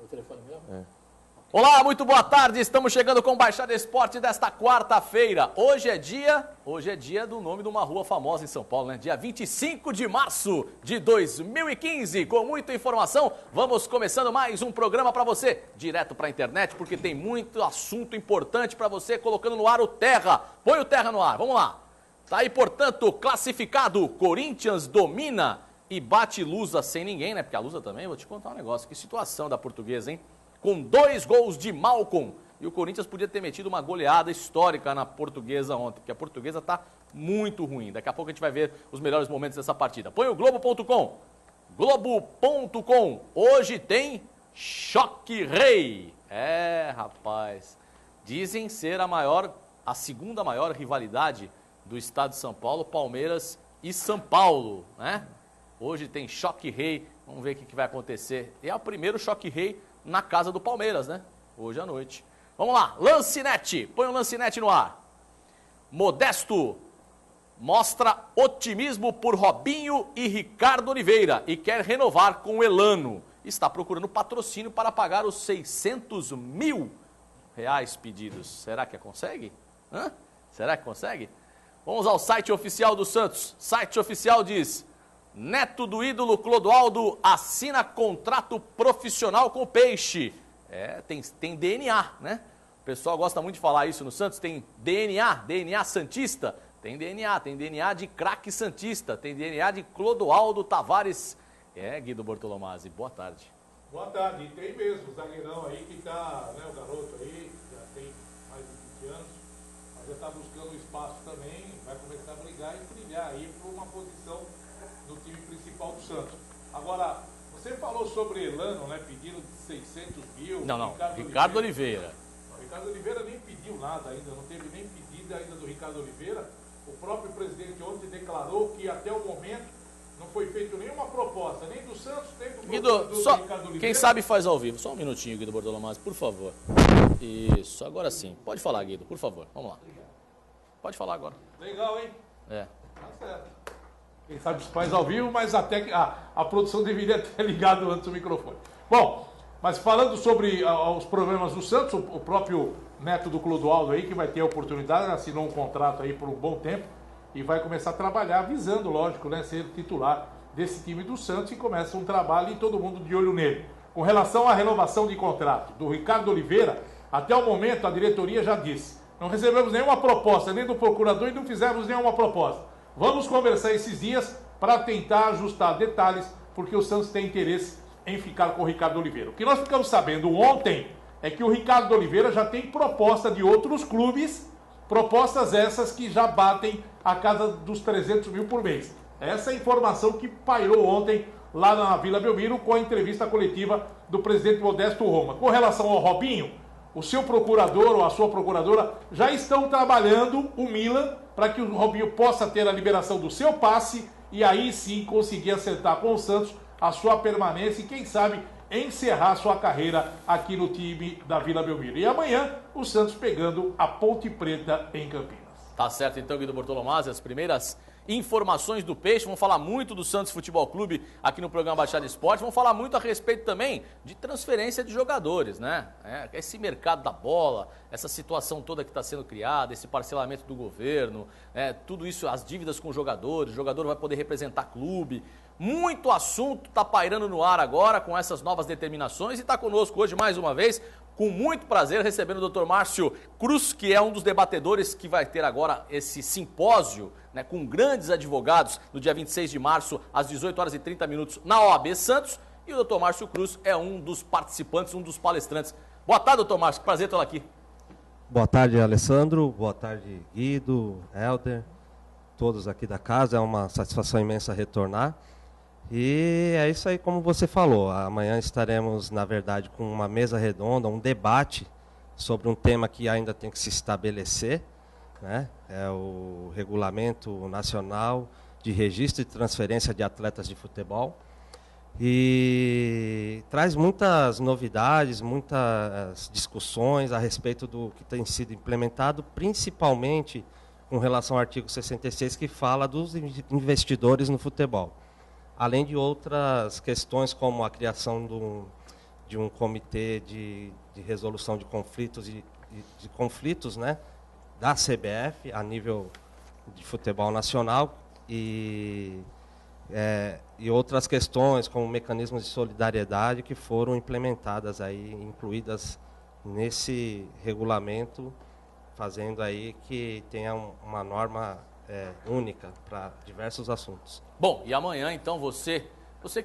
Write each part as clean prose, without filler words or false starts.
telefone mesmo? É. Olá, muito boa tarde. Estamos chegando com o Baixada Esporte desta quarta-feira. Hoje é dia do nome de uma rua famosa em São Paulo, né? Dia 25 de março de 2015. Com muita informação, vamos começando mais um programa para você, direto para a internet, porque tem muito assunto importante para você, colocando no ar o Terra. Põe o Terra no ar, vamos lá. Tá aí, portanto, classificado. Corinthians domina e bate Lusa sem ninguém, né? Porque a Lusa também, vou te contar um negócio. Que situação da Portuguesa, hein? Com 2 gols de Malcom. E o Corinthians podia ter metido uma goleada histórica na Portuguesa ontem, porque a Portuguesa está muito ruim. Daqui a pouco a gente vai ver os melhores momentos dessa partida. Põe o Globo.com. Globo.com. Hoje tem Choque Rei. É, rapaz. Dizem ser a segunda maior rivalidade do estado de São Paulo, Palmeiras e São Paulo, né? Hoje tem Choque Rei. Vamos ver o que vai acontecer. E é o primeiro Choque Rei na casa do Palmeiras, né? Hoje à noite. Vamos lá, Lancinete. Põe o Lancinete no ar. Modesto mostra otimismo por Robinho e Ricardo Oliveira e quer renovar com o Elano. Está procurando patrocínio para pagar os 600 mil reais pedidos. Será que consegue? Hã? Será que consegue? Vamos ao site oficial do Santos. Site oficial diz: neto do ídolo Clodoaldo assina contrato profissional com o Peixe. É, tem DNA, né? O pessoal gosta muito de falar isso no Santos. Tem DNA santista. Tem DNA de craque santista. Tem DNA de Clodoaldo Tavares. É, Guido Bortolomazzi, boa tarde. Boa tarde. E tem mesmo o zagueirão aí que tá, né, o garoto aí, já tem mais de 20 anos, mas já está buscando espaço também, vai começar a brigar e brilhar aí por uma posição do time principal do Santos. Agora, você falou sobre Elano, né, pedindo 600 mil. Não, Ricardo Oliveira. O Ricardo Oliveira nem pediu nada ainda, não teve nem pedido ainda do Ricardo Oliveira. O próprio presidente ontem declarou que até o momento não foi feita nenhuma proposta, nem do Santos, nem do Guido, do só, Ricardo Oliveira. quem sabe faz ao vivo. Só um minutinho, Guido Bortolomazzi, por favor. Isso, agora sim. Pode falar, Guido, por favor. Vamos lá. Pode falar agora. Legal, hein? É. Tá certo. Quem sabe faz ao vivo, mas até que a produção deveria ter ligado antes o microfone. Bom, mas falando sobre os problemas do Santos, o próprio neto do Clodoaldo aí, que vai ter a oportunidade, assinou um contrato aí por um bom tempo e vai começar a trabalhar, visando, lógico, né, ser titular desse time do Santos, e começa um trabalho e todo mundo de olho nele. Com relação à renovação de contrato do Ricardo Oliveira, até o momento a diretoria já disse: não recebemos nenhuma proposta, nem do procurador, e não fizemos nenhuma proposta. Vamos conversar esses dias para tentar ajustar detalhes, porque o Santos tem interesse em ficar com o Ricardo Oliveira. O que nós ficamos sabendo ontem é que o Ricardo Oliveira já tem proposta de outros clubes, propostas essas que já batem a casa dos 300 mil por mês. Essa é a informação que pairou ontem lá na Vila Belmiro com a entrevista coletiva do presidente Modesto Roma. Com relação ao Robinho, o seu procurador ou a sua procuradora já estão trabalhando o Milan para que o Robinho possa ter a liberação do seu passe e aí sim conseguir acertar com o Santos a sua permanência e quem sabe encerrar sua carreira aqui no time da Vila Belmiro. E amanhã o Santos pegando a Ponte Preta em Campinas. Tá certo então, Guido Bortolomazzi, as primeiras informações do Peixe. Vamos falar muito do Santos Futebol Clube aqui no programa Baixada Esporte. Vamos falar muito a respeito também de transferência de jogadores, né? Esse mercado da bola, essa situação toda que está sendo criada, esse parcelamento do governo, tudo isso, as dívidas com os jogadores, o jogador vai poder representar clube. Muito assunto está pairando no ar agora com essas novas determinações e está conosco hoje mais uma vez, com muito prazer, recebendo o Dr. Márcio Cruz, que é um dos debatedores que vai ter agora esse simpósio, né, com grandes advogados no dia 26 de março, às 18h30 na OAB Santos. E o Dr. Márcio Cruz é um dos participantes, um dos palestrantes. Boa tarde, Dr. Márcio, que prazer tê-lo aqui. Boa tarde, Alessandro. Boa tarde, Guido, Helder, todos aqui da casa. É uma satisfação imensa retornar. E é isso aí, como você falou. Amanhã estaremos, na verdade, com uma mesa redonda, um debate sobre um tema que ainda tem que se estabelecer, né? É o Regulamento Nacional de Registro e Transferência de Atletas de Futebol. E traz muitas novidades, muitas discussões a respeito do que tem sido implementado, principalmente com relação ao artigo 66, que fala dos investidores no futebol. Além de outras questões, como a criação de um comitê de resolução de conflitos, né, da CBF a nível de futebol nacional e outras questões como mecanismos de solidariedade que foram implementadas aí, incluídas nesse regulamento, fazendo aí que tenha uma norma única para diversos assuntos. Bom, e amanhã então você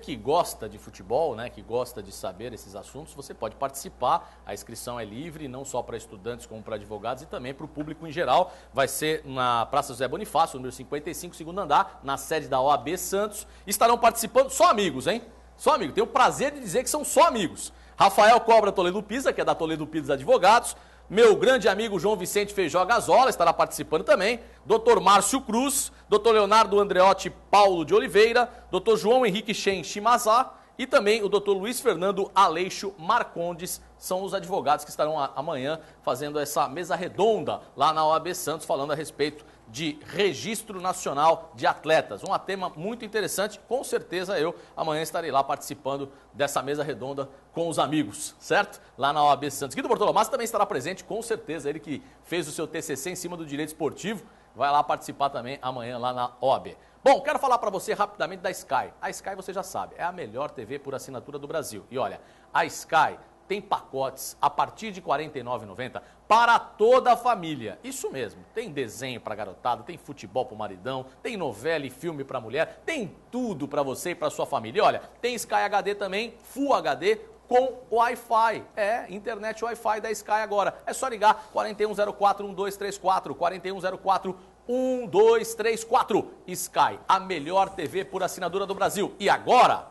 que gosta de futebol, né, que gosta de saber esses assuntos, você pode participar. A inscrição é livre, não só para estudantes como para advogados e também para o público em geral. Vai ser na Praça José Bonifácio, número 55, segundo andar, na sede da OAB Santos. Estarão participando só amigos, hein? Só amigos. Tenho o prazer de dizer que são só amigos. Rafael Cobra Toledo Pisa, que é da Toledo Pisa Advogados. Meu grande amigo João Vicente Feijó Gazola estará participando também. Dr. Márcio Cruz, Dr. Leonardo Andreotti Paulo de Oliveira, Dr. João Henrique Shen Shimazá e também o Dr. Luiz Fernando Aleixo Marcondes. São os advogados que estarão amanhã fazendo essa mesa redonda lá na OAB Santos, falando a respeito de Registro Nacional de Atletas. Um tema muito interessante, com certeza eu amanhã estarei lá participando dessa mesa redonda com os amigos, certo? Lá na OAB Santos. Guido Bortolomassa também estará presente, com certeza, ele que fez o seu TCC em cima do direito esportivo, vai lá participar também amanhã lá na OAB. Bom, quero falar para você rapidamente da Sky. A Sky, você já sabe, é a melhor TV por assinatura do Brasil. E olha, a Sky tem pacotes a partir de R$ 49,90 para toda a família. Isso mesmo, tem desenho para garotada, tem futebol para o maridão, tem novela e filme para mulher, tem tudo para você e para sua família. E olha, tem Sky HD também, Full HD, com Wi-Fi. Internet Wi-Fi da Sky agora. É só ligar 4104-1234, 4104-1234. Sky, a melhor TV por assinatura do Brasil. E agora,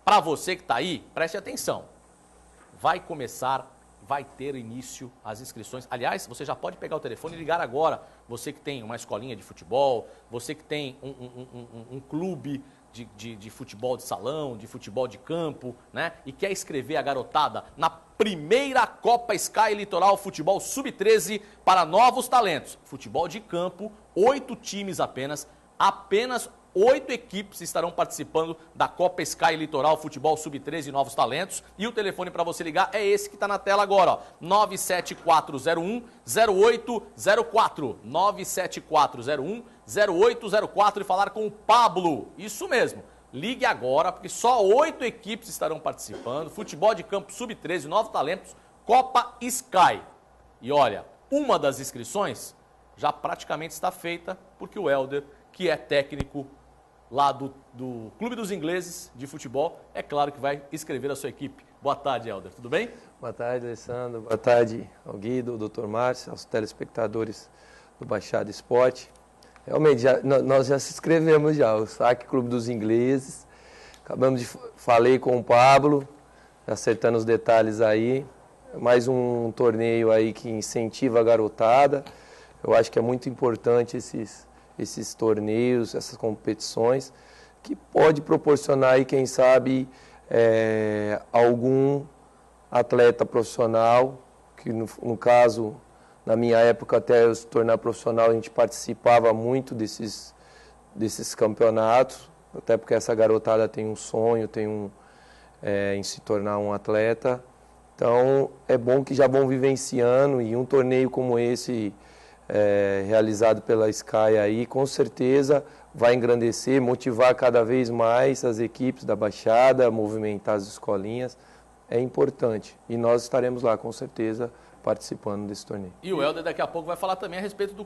para você que está aí, preste atenção. Vai ter início as inscrições. Aliás, você já pode pegar o telefone e ligar agora. Você que tem uma escolinha de futebol, você que tem um clube de futebol de salão, de futebol de campo, né? E quer inscrever a garotada na primeira Copa Sky Litoral Futebol Sub-13 para novos talentos. Futebol de campo, 8 times apenas 8 equipes estarão participando da Copa Sky Litoral Futebol Sub-13 Novos Talentos. E o telefone para você ligar é esse que está na tela agora, ó, 97401-0804. 97401-0804 e falar com o Pablo. Isso mesmo. Ligue agora, porque só 8 equipes estarão participando. Futebol de campo Sub-13 Novos Talentos, Copa Sky. E olha, uma das inscrições já praticamente está feita, porque o Helder, que é técnico lá do Clube dos Ingleses de futebol, é claro que vai inscrever a sua equipe. Boa tarde, Helder. Tudo bem? Boa tarde, Alessandro. Boa tarde ao Guido, ao Dr. Márcio, aos telespectadores do Baixada Esporte. Realmente, nós já se inscrevemos já, o SAC Clube dos Ingleses. Falei com o Pablo, acertando os detalhes aí. Mais um torneio aí que incentiva a garotada. Eu acho que é muito importante esses torneios, essas competições, que pode proporcionar aí, quem sabe, algum atleta profissional, que no caso, na minha época, até eu se tornar profissional, a gente participava muito desses campeonatos, até porque essa garotada tem um sonho, em se tornar um atleta. Então, é bom que já vão vivenciando, e um torneio como esse, realizado pela Sky aí, com certeza vai engrandecer, motivar cada vez mais as equipes da Baixada, movimentar as escolinhas, é importante. E nós estaremos lá, com certeza, participando desse torneio. E o Helder daqui a pouco vai falar também a respeito do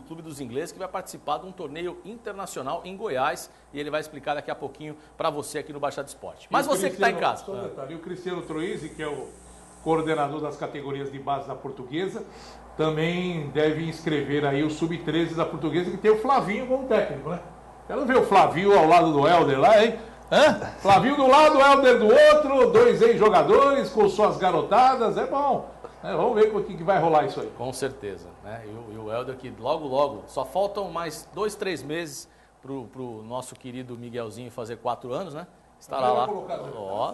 Clube dos Ingleses, que vai participar de um torneio internacional em Goiás, e ele vai explicar daqui a pouquinho para você aqui no Baixada Esporte. Mas você que está em casa. E o Cristiano Troisi, que é o coordenador das categorias de base da Portuguesa, também deve inscrever aí o Sub-13 da Portuguesa, que tem o Flavinho como técnico, né? Quero ver o Flavinho ao lado do Helder lá, hein? Flavinho do lado, Helder do outro, 2 ex-jogadores com suas garotadas, é bom. Vamos ver o que vai rolar isso aí. Com certeza, né? E o Helder que logo, só faltam mais 2, 3 meses pro nosso querido Miguelzinho fazer 4 anos, né? Estará lá.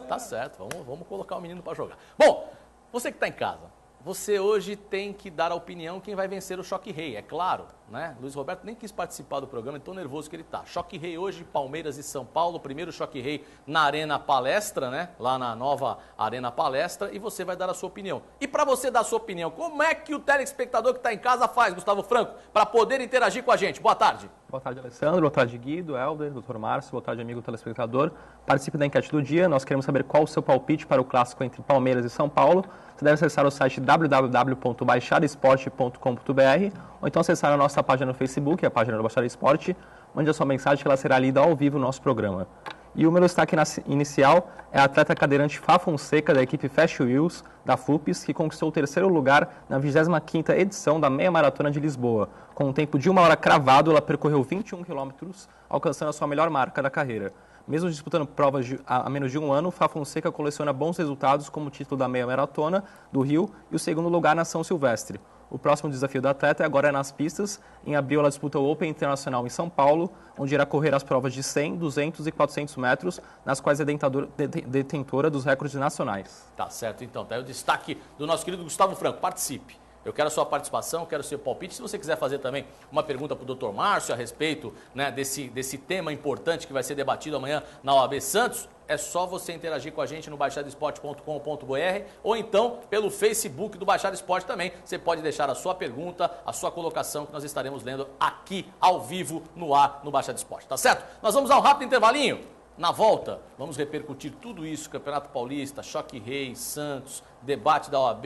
Tá certo, vamos colocar o menino para jogar. Bom, você que está em casa, você hoje tem que dar a opinião quem vai vencer o Choque Rei, é claro, né? Luiz Roberto nem quis participar do programa, tão nervoso que ele tá. Choque Rei hoje, Palmeiras e São Paulo, primeiro Choque Rei na Arena Palestra, né? Lá na nova Arena Palestra, e você vai dar a sua opinião. E para você dar a sua opinião, como é que o telespectador que está em casa faz, Gustavo Franco, para poder interagir com a gente? Boa tarde. Boa tarde, Alessandro. Boa tarde, Guido, Helder, Dr. Márcio. Boa tarde, amigo telespectador. Participe da enquete do dia. Nós queremos saber qual o seu palpite para o clássico entre Palmeiras e São Paulo. Você deve acessar o site www.baixadaesporte.com.br ou então acessar a nossa página no Facebook, a página do Baixada Esporte. Mande a sua mensagem que ela será lida ao vivo no nosso programa. E o meu destaque inicial é a atleta cadeirante Fá Fonseca, da equipe Fast Wheels, da FUPES, que conquistou o terceiro lugar na 25ª edição da Meia Maratona de Lisboa. Com um tempo de 1 hora cravado, ela percorreu 21 quilômetros, alcançando a sua melhor marca da carreira. Mesmo disputando provas há menos de um ano, Fá Fonseca coleciona bons resultados, como o título da Meia Maratona do Rio e o segundo lugar na São Silvestre. O próximo desafio da atleta agora é nas pistas. Em abril, ela disputa o Open Internacional em São Paulo, onde irá correr as provas de 100, 200 e 400 metros, nas quais é detentora dos recordes nacionais. Tá certo, então. Tá aí o destaque do nosso querido Gustavo Franco. Participe. Eu quero a sua participação, quero o seu palpite. Se você quiser fazer também uma pergunta para o Dr. Márcio a respeito, né, desse tema importante que vai ser debatido amanhã na OAB Santos, é só você interagir com a gente no baixadaesporte.com.br ou então pelo Facebook do Baixada Esporte também. Você pode deixar a sua pergunta, a sua colocação, que nós estaremos lendo aqui ao vivo no ar no Baixada Esporte, tá certo? Nós vamos a um rápido intervalinho. Na volta, vamos repercutir tudo isso, Campeonato Paulista, Choque Rei, Santos, debate da OAB,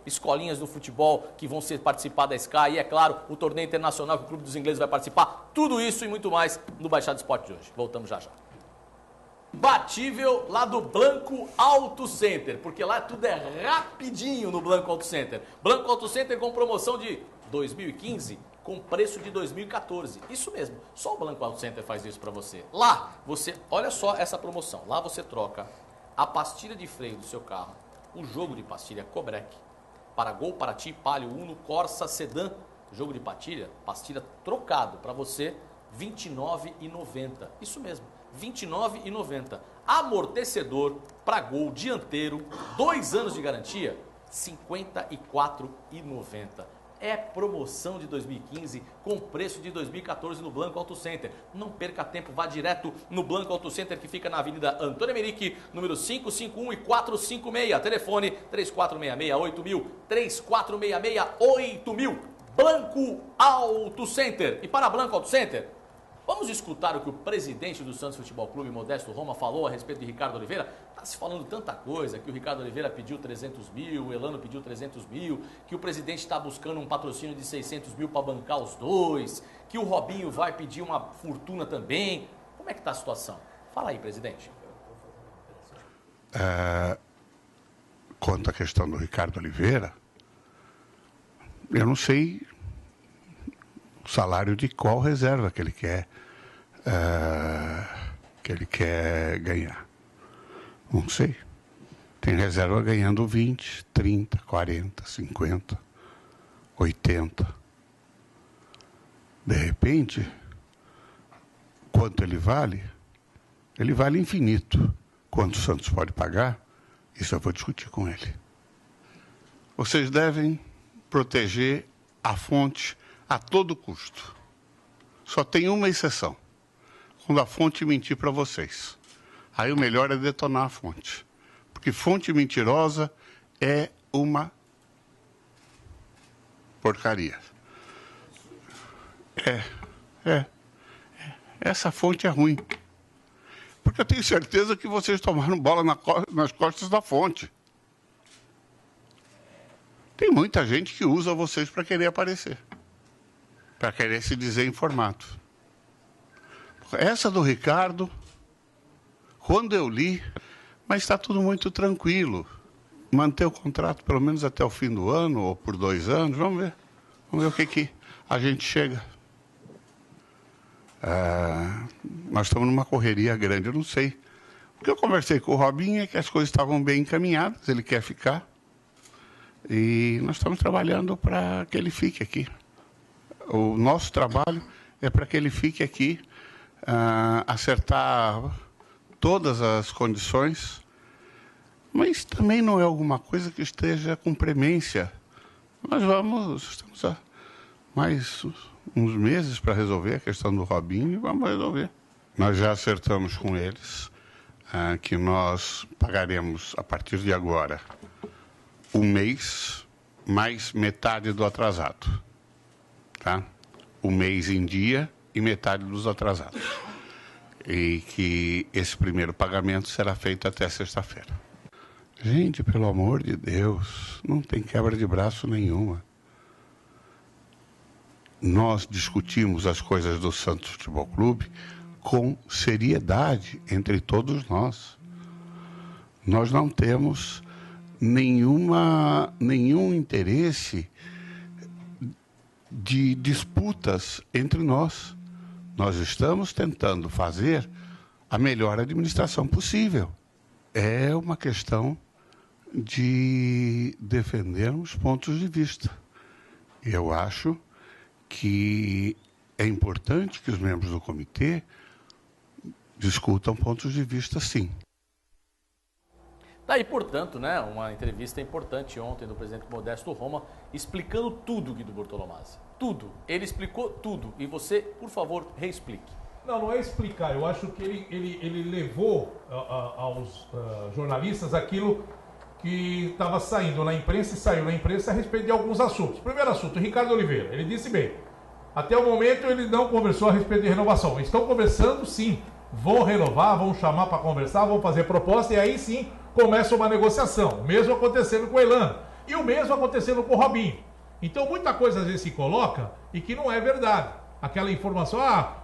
escolinhas do futebol que vão participar da Sky e, é claro, o torneio internacional que o Clube dos Ingleses vai participar. Tudo isso e muito mais no Baixada Esporte de hoje. Voltamos já já. Batível lá do Blanco Auto Center, porque lá tudo é rapidinho no Blanco Auto Center. Blanco Auto Center com promoção de 2015 com preço de 2014. Isso mesmo, só o Blanco Auto Center faz isso para você. Lá, você, olha só essa promoção, lá você troca a pastilha de freio do seu carro, o jogo de pastilha Cobrec, para Gol, Paraty, Palio, Uno, Corsa, Sedan, jogo de pastilha trocado para você, R$ 29,90. Isso mesmo, R$ 29,90. Amortecedor para Gol dianteiro, 2 anos de garantia, R$ 54,90. É promoção de 2015 com preço de 2014 no Blanco Auto Center. Não perca tempo, vá direto no Blanco Auto Center, que fica na Avenida Antônio Emerick, número 551 e 456. Telefone 3466-8000, 3466-8000. Blanco Auto Center. E para Blanco Auto Center, vamos escutar o que o presidente do Santos Futebol Clube, Modesto Roma, falou a respeito de Ricardo Oliveira. Está se falando tanta coisa, que o Ricardo Oliveira pediu 300 mil, o Elano pediu 300 mil, que o presidente está buscando um patrocínio de 600 mil para bancar os dois, que o Robinho vai pedir uma fortuna também. Como é que está a situação? Fala aí, presidente. Quanto à questão do Ricardo Oliveira, eu não sei o salário de qual reserva que ele quer ganhar. Não sei. Tem reserva ganhando 20, 30, 40, 50, 80. De repente, quanto ele vale? Ele vale infinito. Quanto o Santos pode pagar? Isso eu vou discutir com ele. Vocês devem proteger a fonte a todo custo. Só tem uma exceção. Quando a fonte mentir para vocês. Aí o melhor é detonar a fonte. Porque fonte mentirosa é uma porcaria. Essa fonte é ruim. Porque eu tenho certeza que vocês tomaram bola nas costas da fonte. Tem muita gente que usa vocês para querer aparecer. Para querer se dizer informado. Essa do Ricardo, quando eu li, mas está tudo muito tranquilo. Manter o contrato pelo menos até o fim do ano, ou por 2 anos, vamos ver. Vamos ver o que a gente chega. Nós estamos numa correria grande, eu não sei. O que eu conversei com o Robinho é que as coisas estavam bem encaminhadas, ele quer ficar. E nós estamos trabalhando para que ele fique aqui. O nosso trabalho é para que ele fique aqui, acertar todas as condições, mas também não é alguma coisa que esteja com premência estamos há mais uns meses para resolver a questão do Robinho e vamos resolver. Nós já acertamos com eles que nós pagaremos, a partir de agora, um mês mais metade do atrasado. Tá? Um mês em dia e metade dos atrasados. E que esse primeiro pagamento será feito até sexta-feira. Gente, pelo amor de Deus, não tem quebra de braço nenhuma. Nós discutimos as coisas do Santos Futebol Clube com seriedade entre todos nós. Nós não temos nenhum interesse de disputas entre nós. Nós estamos tentando fazer a melhor administração possível. É uma questão de defendermos pontos de vista. Eu acho que é importante que os membros do comitê discutam pontos de vista, sim. Daí, portanto, né, uma entrevista importante ontem do presidente Modesto Roma, explicando tudo, Guido Bortolomazzi. Tudo. Ele explicou tudo. E você, por favor, reexplique. Não é explicar. Eu acho que ele levou aos jornalistas aquilo que estava saindo na imprensa e saiu na imprensa a respeito de alguns assuntos. Primeiro assunto, Ricardo Oliveira. Ele disse bem, até o momento ele não conversou a respeito de renovação. Estão conversando, sim. Vão renovar, vão chamar para conversar, vão fazer proposta e aí sim começa uma negociação. O mesmo acontecendo com o Elano e o mesmo acontecendo com o Robinho. Então muita coisa às vezes se coloca e que não é verdade. Aquela informação,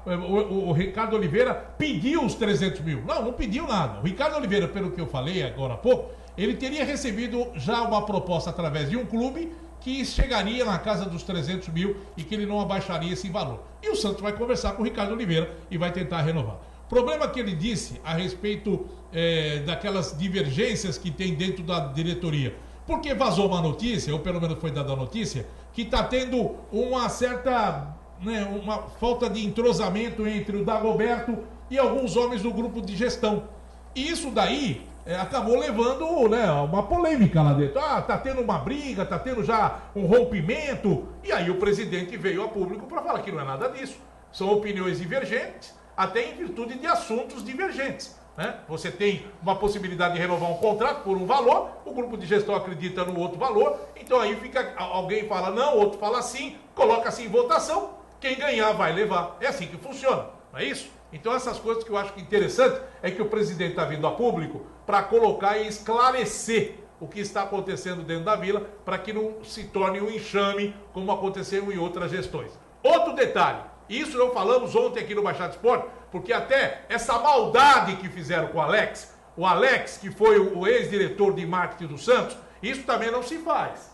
o Ricardo Oliveira pediu os 300 mil. Não pediu nada. O Ricardo Oliveira, pelo que eu falei agora há pouco, ele teria recebido já uma proposta através de um clube que chegaria na casa dos 300 mil e que ele não abaixaria esse valor. E o Santos vai conversar com o Ricardo Oliveira e vai tentar renovar. O problema que ele disse a respeito daquelas divergências que tem dentro da diretoria, porque vazou uma notícia, ou pelo menos foi dada a notícia, que está tendo uma certa, uma falta de entrosamento entre o Dagoberto e alguns homens do grupo de gestão. E isso daí acabou levando uma polêmica lá dentro. Tá tendo uma briga, tá tendo já um rompimento. E aí o presidente veio a público para falar que não é nada disso. São opiniões divergentes, até em virtude de assuntos divergentes. Você tem uma possibilidade de renovar um contrato por um valor, o grupo de gestão acredita no outro valor, então aí alguém fala não, outro fala sim, coloca assim em votação, quem ganhar vai levar. É assim que funciona, não é isso? Então essas coisas que eu acho que interessante é que o presidente está vindo a público para colocar e esclarecer o que está acontecendo dentro da Vila, para que não se torne um enxame como aconteceu em outras gestões. Outro detalhe, isso não falamos ontem aqui no Baixada Esporte, porque até essa maldade que fizeram com o Alex, que foi o ex-diretor de marketing do Santos, isso também não se faz.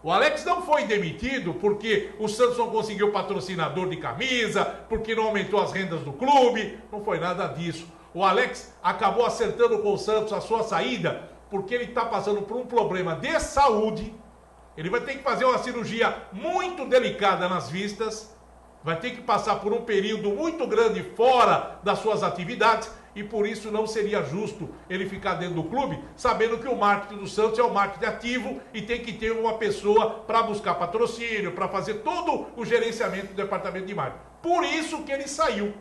O Alex não foi demitido porque o Santos não conseguiu patrocinador de camisa, porque não aumentou as rendas do clube, não foi nada disso. O Alex acabou acertando com o Santos a sua saída porque ele está passando por um problema de saúde, ele vai ter que fazer uma cirurgia muito delicada nas vistas, vai ter que passar por um período muito grande fora das suas atividades e por isso não seria justo ele ficar dentro do clube, sabendo que o marketing do Santos é um marketing ativo e tem que ter uma pessoa para buscar patrocínio, para fazer todo o gerenciamento do departamento de marketing. Por isso que ele saiu.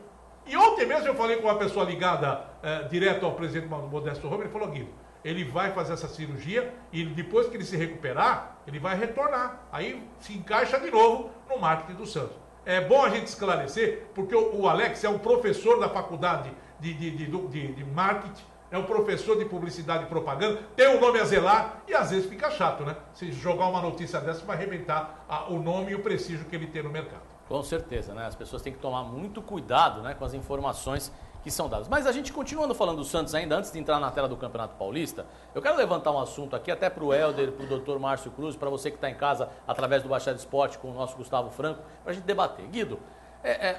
E ontem mesmo eu falei com uma pessoa ligada direto ao presidente Modesto Roma, ele falou, Guido, ele vai fazer essa cirurgia e depois que ele se recuperar, ele vai retornar. Aí se encaixa de novo no marketing do Santos. É bom a gente esclarecer, porque o Alex é um professor da faculdade de marketing, é um professor de publicidade e propaganda, tem um nome a zelar e às vezes fica chato, né? Se jogar uma notícia dessa vai arrebentar o nome e o prestígio que ele tem no mercado. Com certeza, né? As pessoas têm que tomar muito cuidado, né, com as informações que são dadas. Mas a gente continuando falando do Santos ainda, antes de entrar na tela do Campeonato Paulista, eu quero levantar um assunto aqui, até para o Helder, para o Dr. Márcio Cruz, para você que está em casa através do Baixada Esporte com o nosso Gustavo Franco, para a gente debater. Guido,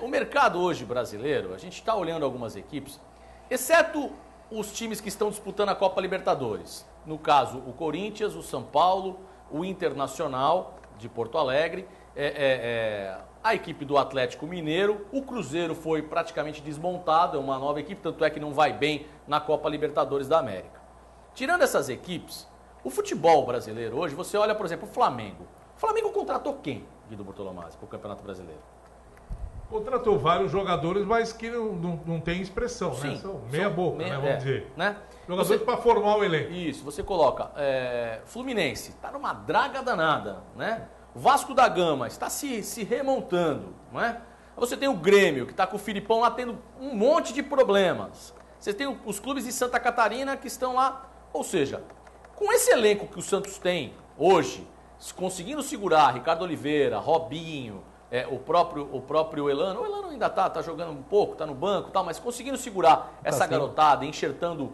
o mercado hoje brasileiro, a gente está olhando algumas equipes, exceto os times que estão disputando a Copa Libertadores. No caso, o Corinthians, o São Paulo, o Internacional de Porto Alegre, a equipe do Atlético Mineiro, o Cruzeiro foi praticamente desmontado, é uma nova equipe, tanto é que não vai bem na Copa Libertadores da América. Tirando essas equipes, o futebol brasileiro hoje, você olha, por exemplo, o Flamengo. O Flamengo contratou quem, Guido Bortolomazzi, para o Campeonato Brasileiro? Contratou vários jogadores, mas que não tem expressão, Sim, né? São meia boca, né? Vamos dizer. Né? Jogadores para formar o elenco. Isso, você coloca Fluminense, está numa draga danada, né? O Vasco da Gama está se remontando, não é? Você tem o Grêmio, que está com o Filipão lá tendo um monte de problemas. Você tem os clubes de Santa Catarina que estão lá. Ou seja, com esse elenco que o Santos tem hoje, conseguindo segurar Ricardo Oliveira, Robinho, o próprio Elano. O Elano ainda tá jogando um pouco, tá no banco e tal, mas conseguindo segurar essa garotada, enxertando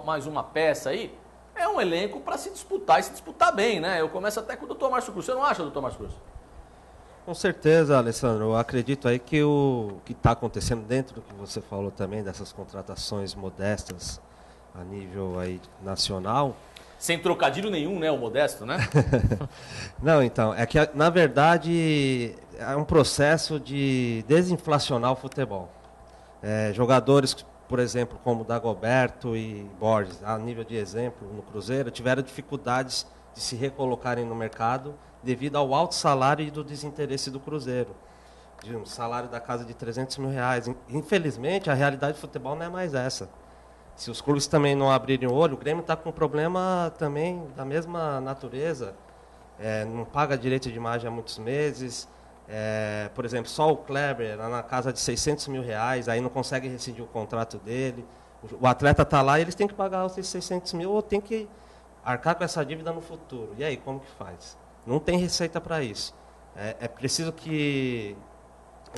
mais uma peça aí, é um elenco para se disputar e se disputar bem, né? Eu começo até com o Dr. Márcio Cruz. Você não acha, Dr. Márcio Cruz? Com certeza, Alessandro. Eu acredito aí que o que está acontecendo dentro do que você falou também, dessas contratações modestas a nível aí nacional. Sem trocadilho nenhum, né? O modesto, né? Não, então, é que na verdade é um processo de desinflacionar o futebol. Jogadores, por exemplo, como Dagoberto e Borges, a nível de exemplo, no Cruzeiro, tiveram dificuldades de se recolocarem no mercado devido ao alto salário e do desinteresse do Cruzeiro. De um salário da casa de R$300 mil. Infelizmente, a realidade do futebol não é mais essa. Se os clubes também não abrirem o olho, o Grêmio está com um problema também da mesma natureza. Não paga direito de imagem há muitos meses. Por exemplo, só o Kleber era na casa de R$600 mil, aí não consegue rescindir o contrato dele. O atleta está lá e eles têm que pagar os R$600 mil ou tem que arcar com essa dívida no futuro. E aí, como que faz? Não tem receita para isso. É preciso que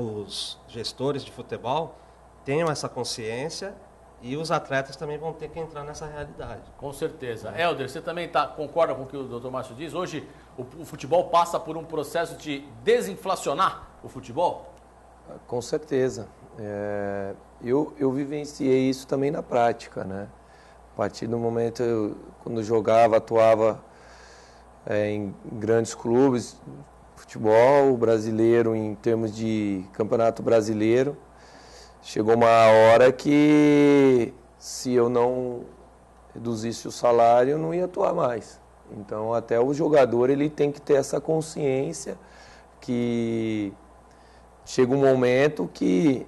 os gestores de futebol tenham essa consciência e os atletas também vão ter que entrar nessa realidade. Com certeza. Helder, você também concorda com o que o Dr. Márcio diz? Hoje o futebol passa por um processo de desinflacionar o futebol? Com certeza. Eu vivenciei isso também na prática, né? A partir do momento, quando jogava, atuava em grandes clubes, futebol brasileiro, em termos de campeonato brasileiro, chegou uma hora que, se eu não reduzisse o salário, eu não ia atuar mais. Então, até o jogador ele tem que ter essa consciência que chega um momento que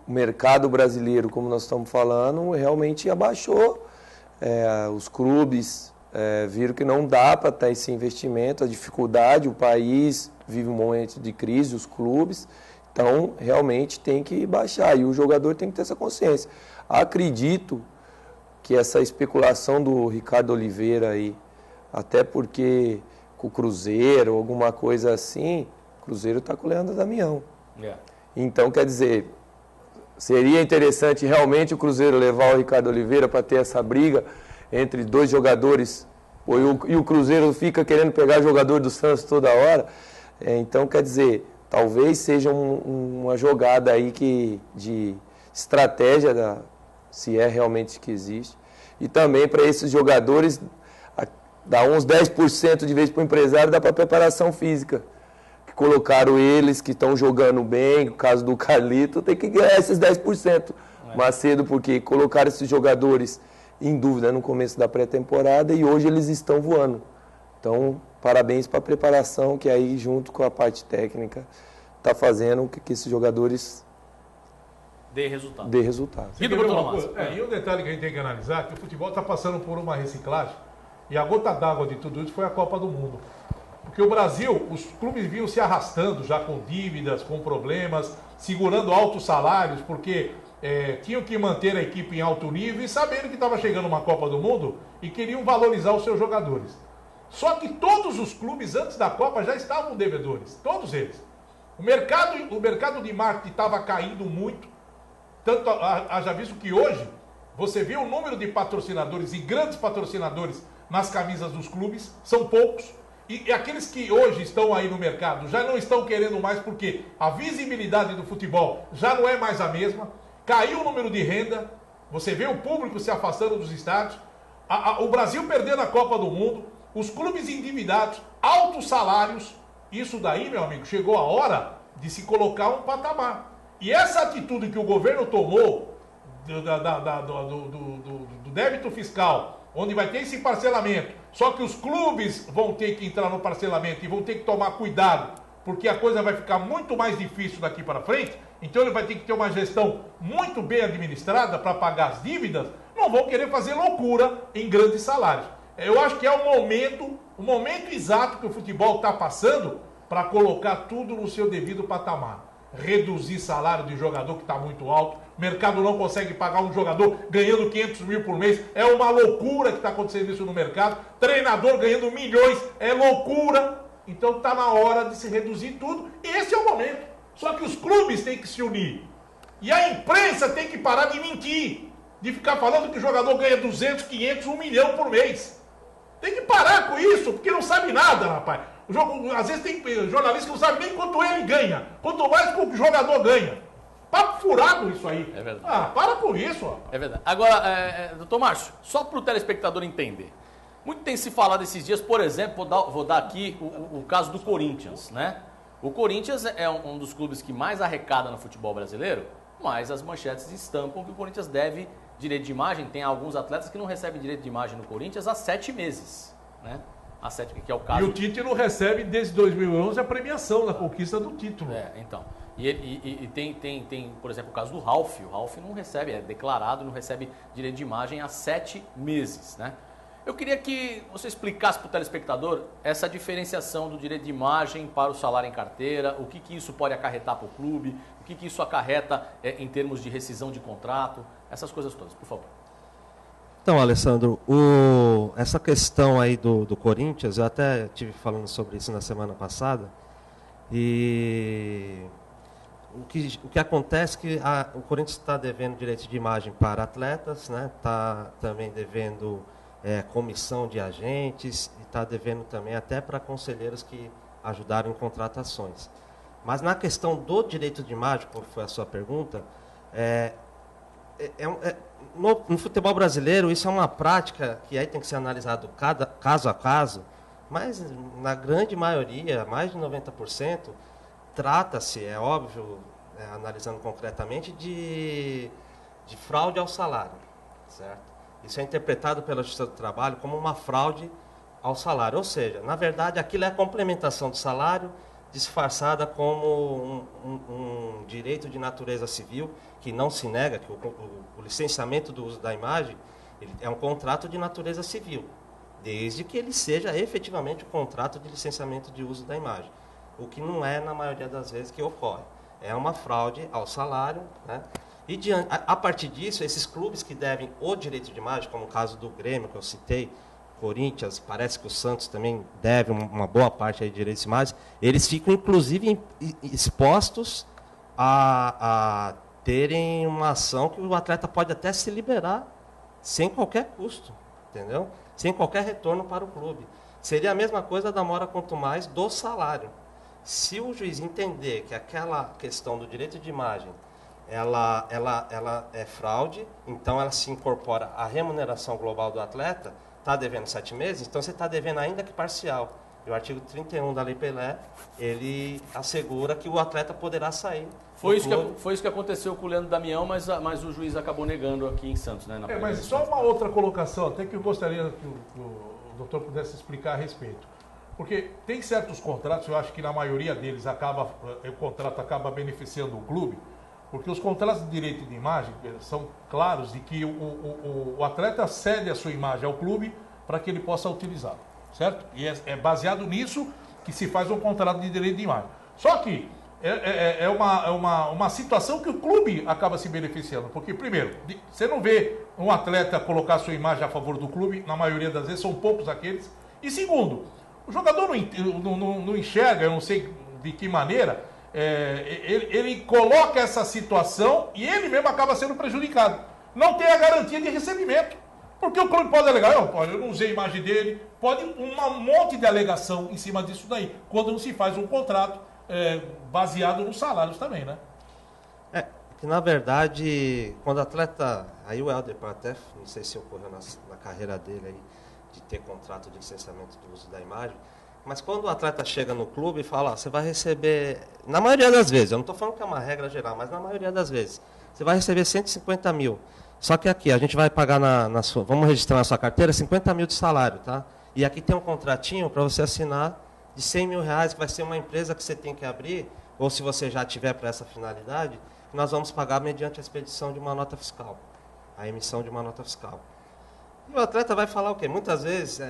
o mercado brasileiro, como nós estamos falando, realmente abaixou. Os clubes viram que não dá para ter esse investimento, a dificuldade, o país vive um momento de crise, os clubes. Então, realmente tem que baixar e o jogador tem que ter essa consciência. Acredito que essa especulação do Ricardo Oliveira aí, até porque com o Cruzeiro, alguma coisa assim, o Cruzeiro está com o Leandro Damião. Então, quer dizer, seria interessante realmente o Cruzeiro levar o Ricardo Oliveira para ter essa briga entre dois jogadores e o Cruzeiro fica querendo pegar jogador do Santos toda hora. Então, quer dizer, talvez seja uma jogada aí de estratégia, se é realmente que existe. E também para esses jogadores, dar uns 10% de vez para o empresário, dá para preparação física. Que colocaram eles, que estão jogando bem, no caso do Carlito, tem que ganhar esses 10% mais cedo, porque colocaram esses jogadores em dúvida no começo da pré-temporada e hoje eles estão voando. Então, parabéns para a preparação, que aí, junto com a parte técnica, está fazendo que esses jogadores dê resultado. E um detalhe que a gente tem que analisar é que o futebol está passando por uma reciclagem e a gota d'água de tudo isso foi a Copa do Mundo. Porque o Brasil, os clubes vinham se arrastando já com dívidas, com problemas, segurando altos salários, porque tinham que manter a equipe em alto nível e sabendo que estava chegando uma Copa do Mundo e queriam valorizar os seus jogadores. Só que todos os clubes antes da Copa já estavam devedores, todos eles. O mercado de marketing estava caindo muito, tanto haja visto que hoje você vê o número de patrocinadores e grandes patrocinadores nas camisas dos clubes, são poucos. E aqueles que hoje estão aí no mercado já não estão querendo mais porque a visibilidade do futebol já não é mais a mesma. Caiu o número de renda, você vê o público se afastando dos estádios, o Brasil perdendo a Copa do Mundo, os clubes endividados, altos salários. Isso daí, meu amigo, chegou a hora de se colocar um patamar. E essa atitude que o governo tomou do débito fiscal onde vai ter esse parcelamento. Só que os clubes vão ter que entrar no parcelamento e vão ter que tomar cuidado, porque a coisa vai ficar muito mais difícil daqui para frente. Então ele vai ter que ter uma gestão muito bem administrada para pagar as dívidas. Não vão querer fazer loucura em grandes salários. Eu acho que é o momento exato que o futebol está passando para colocar tudo no seu devido patamar. Reduzir salário de jogador que está muito alto. O mercado não consegue pagar um jogador ganhando 500 mil por mês. É uma loucura que está acontecendo isso no mercado. Treinador ganhando milhões. É loucura. Então está na hora de se reduzir tudo. E esse é o momento. Só que os clubes têm que se unir. E a imprensa tem que parar de mentir. De ficar falando que o jogador ganha 200, 500, 1 milhão por mês. Tem que parar com isso, porque não sabe nada, rapaz. Às vezes tem jornalista que não sabe nem quanto ele ganha. Quanto mais o jogador ganha. Papo furado isso aí. É verdade. Ah, para com isso. Rapaz. É verdade. Agora, doutor Márcio, só para o telespectador entender. Muito tem se falado esses dias, por exemplo, vou dar aqui o caso do Corinthians, né? O Corinthians é um dos clubes que mais arrecada no futebol brasileiro, mas as manchetes estampam que o Corinthians deve direito de imagem. Tem alguns atletas que não recebem direito de imagem no Corinthians há 7 meses, né? Que é o caso. E o Tite não recebe desde 2011 a premiação da conquista do título. Então. E tem, por exemplo, o caso do Ralf. O Ralf não recebe, é declarado, não recebe direito de imagem há 7 meses, né? Eu queria que você explicasse para o telespectador essa diferenciação do direito de imagem para o salário em carteira, o que isso pode acarretar para o clube, o que isso acarreta em termos de rescisão de contrato, essas coisas todas, por favor. Então, Alessandro, essa questão aí do Corinthians, eu até estive falando sobre isso na semana passada, e o que acontece é que o Corinthians está devendo direito de imagem para atletas, né? Está também devendo comissão de agentes e está devendo também até para conselheiros que ajudaram em contratações. Mas na questão do direito de imagem, como foi a sua pergunta, no futebol brasileiro isso é uma prática que aí tem que ser analisado caso a caso, mas na grande maioria, mais de 90%, trata-se, é óbvio, analisando concretamente, de fraude ao salário, certo? Isso é interpretado pela Justiça do Trabalho como uma fraude ao salário. Ou seja, na verdade, aquilo é a complementação do salário disfarçada como um direito de natureza civil, que não se nega, que o licenciamento do uso da imagem é um contrato de natureza civil, desde que ele seja efetivamente um contrato de licenciamento de uso da imagem. O que não é, na maioria das vezes, que ocorre. É uma fraude ao salário, né? E a partir disso, esses clubes que devem o direito de imagem, como o caso do Grêmio, que eu citei, Corinthians, parece que o Santos também deve uma boa parte aí de direitos de imagem, eles ficam, inclusive, expostos a terem uma ação que o atleta pode até se liberar sem qualquer custo, entendeu? Sem qualquer retorno para o clube. Seria a mesma coisa da mora quanto mais do salário. Se o juiz entender que aquela questão do direito de imagem ela é fraude, então ela se incorpora à remuneração global do atleta, está devendo 7 meses, então você está devendo ainda que parcial. E o artigo 31 da Lei Pelé, ele assegura que o atleta poderá sair. Foi isso que aconteceu com o Leandro Damião, mas o juiz acabou negando aqui em Santos, né? Mas só uma outra colocação, até que eu gostaria que o doutor pudesse explicar a respeito. Porque tem certos contratos, eu acho que na maioria deles o contrato acaba beneficiando o clube, porque os contratos de direito de imagem são claros de que o atleta cede a sua imagem ao clube para que ele possa utilizá-la, certo? E é baseado nisso que se faz um contrato de direito de imagem. Só que é uma situação que o clube acaba se beneficiando, porque, primeiro, você não vê um atleta colocar sua imagem a favor do clube, na maioria das vezes são poucos aqueles, e segundo, o jogador não enxerga, eu não sei de que maneira, ele coloca essa situação e ele mesmo acaba sendo prejudicado. Não tem a garantia de recebimento. Porque o clube pode alegar, eu não usei a imagem dele, pode um monte de alegação em cima disso daí, quando não se faz um contrato baseado nos salários também, né? Que na verdade, quando o atleta, aí o Helder, até não sei se ocorreu na carreira dele aí, de ter contrato de licenciamento do uso da imagem, mas quando o atleta chega no clube e fala, você vai receber, na maioria das vezes, eu não estou falando que é uma regra geral, mas na maioria das vezes, você vai receber 150 mil. Só que aqui, a gente vai pagar vamos registrar na sua carteira 50 mil de salário, tá? E aqui tem um contratinho para você assinar de 100 mil reais, que vai ser uma empresa que você tem que abrir, ou se você já tiver para essa finalidade, que nós vamos pagar mediante a expedição de uma nota fiscal, a emissão de uma nota fiscal. E o atleta vai falar o quê? Muitas vezes,